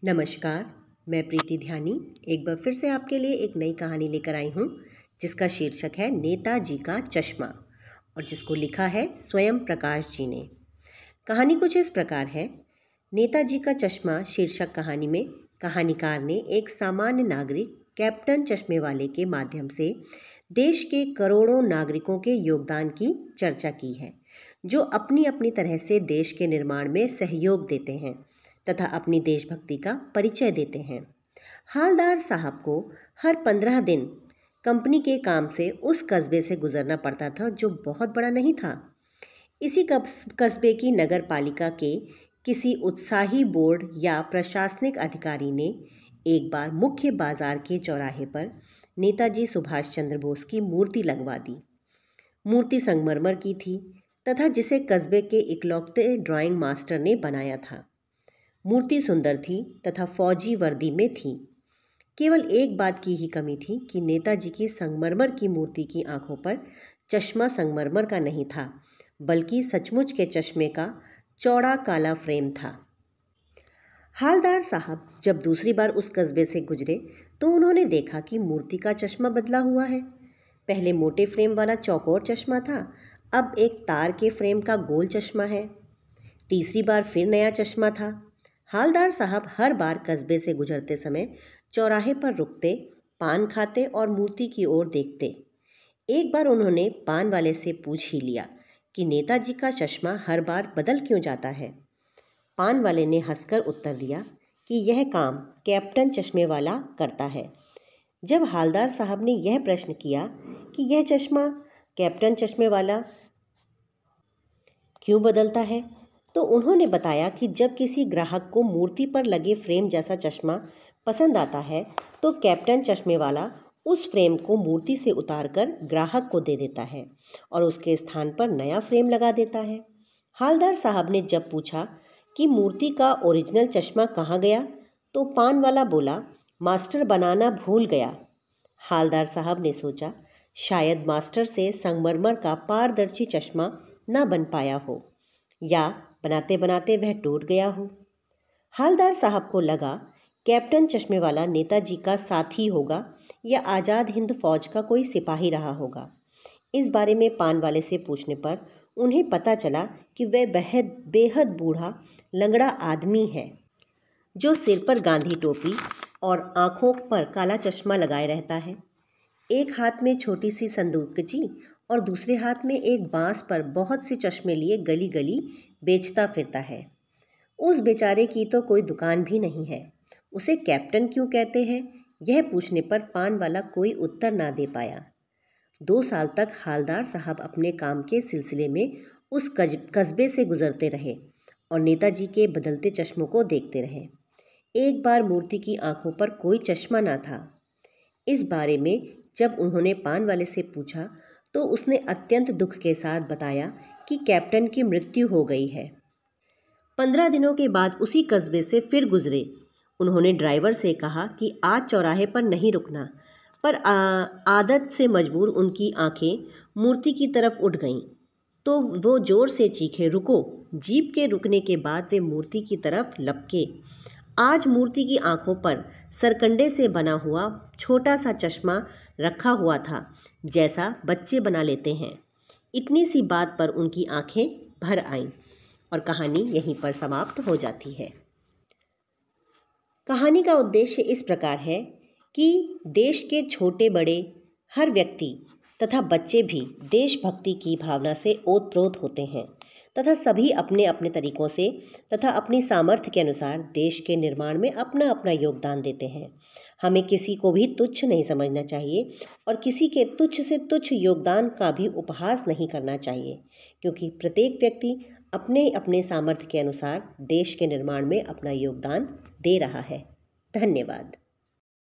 नमस्कार। मैं प्रीति ध्यानी एक बार फिर से आपके लिए एक नई कहानी लेकर आई हूँ जिसका शीर्षक है नेताजी का चश्मा और जिसको लिखा है स्वयं प्रकाश जी ने। कहानी कुछ इस प्रकार है। नेताजी का चश्मा शीर्षक कहानी में कहानीकार ने एक सामान्य नागरिक कैप्टन चश्मे वाले के माध्यम से देश के करोड़ों नागरिकों के योगदान की चर्चा की है, जो अपनी अपनी तरह से देश के निर्माण में सहयोग देते हैं तथा अपनी देशभक्ति का परिचय देते हैं। हालदार साहब को हर 15 दिन कंपनी के काम से उस कस्बे से गुजरना पड़ता था, जो बहुत बड़ा नहीं था। इसी कस्बे की नगर पालिका के किसी उत्साही बोर्ड या प्रशासनिक अधिकारी ने एक बार मुख्य बाजार के चौराहे पर नेताजी सुभाष चंद्र बोस की मूर्ति लगवा दी। मूर्ति संगमरमर की थी तथा जिसे कस्बे के इकलौते ड्राइंग मास्टर ने बनाया था। मूर्ति सुंदर थी तथा फौजी वर्दी में थी। केवल एक बात की ही कमी थी कि नेताजी की संगमरमर की मूर्ति की आंखों पर चश्मा संगमरमर का नहीं था, बल्कि सचमुच के चश्मे का चौड़ा काला फ्रेम था। हालदार साहब जब दूसरी बार उस कस्बे से गुजरे तो उन्होंने देखा कि मूर्ति का चश्मा बदला हुआ है। पहले मोटे फ्रेम वाला चौकोर चश्मा था, अब एक तार के फ्रेम का गोल चश्मा है। तीसरी बार फिर नया चश्मा था। हालदार साहब हर बार कस्बे से गुजरते समय चौराहे पर रुकते, पान खाते और मूर्ति की ओर देखते। एक बार उन्होंने पान वाले से पूछ ही लिया कि नेताजी का चश्मा हर बार बदल क्यों जाता है। पान वाले ने हंसकर उत्तर दिया कि यह काम कैप्टन चश्मे वाला करता है। जब हालदार साहब ने यह प्रश्न किया कि यह चश्मा कैप्टन चश्मे वाला क्यों बदलता है, तो उन्होंने बताया कि जब किसी ग्राहक को मूर्ति पर लगे फ्रेम जैसा चश्मा पसंद आता है तो कैप्टन चश्मे वाला उस फ्रेम को मूर्ति से उतारकर ग्राहक को दे देता है और उसके स्थान पर नया फ्रेम लगा देता है। हालदार साहब ने जब पूछा कि मूर्ति का ओरिजिनल चश्मा कहाँ गया, तो पान वाला बोला, मास्टर बनाना भूल गया। हालदार साहब ने सोचा, शायद मास्टर से संगमरमर का पारदर्शी चश्मा न बन पाया हो या बनाते बनाते वह टूट गया हो। हालदार साहब को लगा कैप्टन चश्मे वाला नेताजी का साथी होगा या आज़ाद हिंद फौज का कोई सिपाही रहा होगा। इस बारे में पान वाले से पूछने पर उन्हें पता चला कि वह बेहद बूढ़ा लंगड़ा आदमी है, जो सिर पर गांधी टोपी और आँखों पर काला चश्मा लगाए रहता है। एक हाथ में छोटी सी संदूकची और दूसरे हाथ में एक बांस पर बहुत से चश्मे लिए गली गली बेचता फिरता है। उस बेचारे की तो कोई दुकान भी नहीं है। उसे कैप्टन क्यों कहते हैं, यह पूछने पर पान वाला कोई उत्तर ना दे पाया। 2 साल तक हालदार साहब अपने काम के सिलसिले में उस कस्बे से गुजरते रहे और नेताजी के बदलते चश्मों को देखते रहे। एक बार मूर्ति की आंखों पर कोई चश्मा ना था। इस बारे में जब उन्होंने पान वाले से पूछा तो उसने अत्यंत दुख के साथ बताया कि कैप्टन की मृत्यु हो गई है। 15 दिनों के बाद उसी कस्बे से फिर गुजरे। उन्होंने ड्राइवर से कहा कि आज चौराहे पर नहीं रुकना, पर आदत से मजबूर उनकी आंखें मूर्ति की तरफ उठ गईं, तो वो जोर से चीखे, रुको। जीप के रुकने के बाद वे मूर्ति की तरफ लपके। आज मूर्ति की आंखों पर सरकंडे से बना हुआ छोटा सा चश्मा रखा हुआ था, जैसा बच्चे बना लेते हैं। इतनी सी बात पर उनकी आंखें भर आईं और कहानी यहीं पर समाप्त हो जाती है। कहानी का उद्देश्य इस प्रकार है कि देश के छोटे बड़े हर व्यक्ति तथा बच्चे भी देशभक्ति की भावना से ओतप्रोत होते हैं तथा सभी अपने अपने तरीकों से तथा अपनी सामर्थ्य के अनुसार देश के निर्माण में अपना अपना योगदान देते हैं। हमें किसी को भी तुच्छ नहीं समझना चाहिए और किसी के तुच्छ से तुच्छ योगदान का भी उपहास नहीं करना चाहिए, क्योंकि प्रत्येक व्यक्ति अपने अपने सामर्थ्य के अनुसार देश के निर्माण में अपना योगदान दे रहा है। धन्यवाद।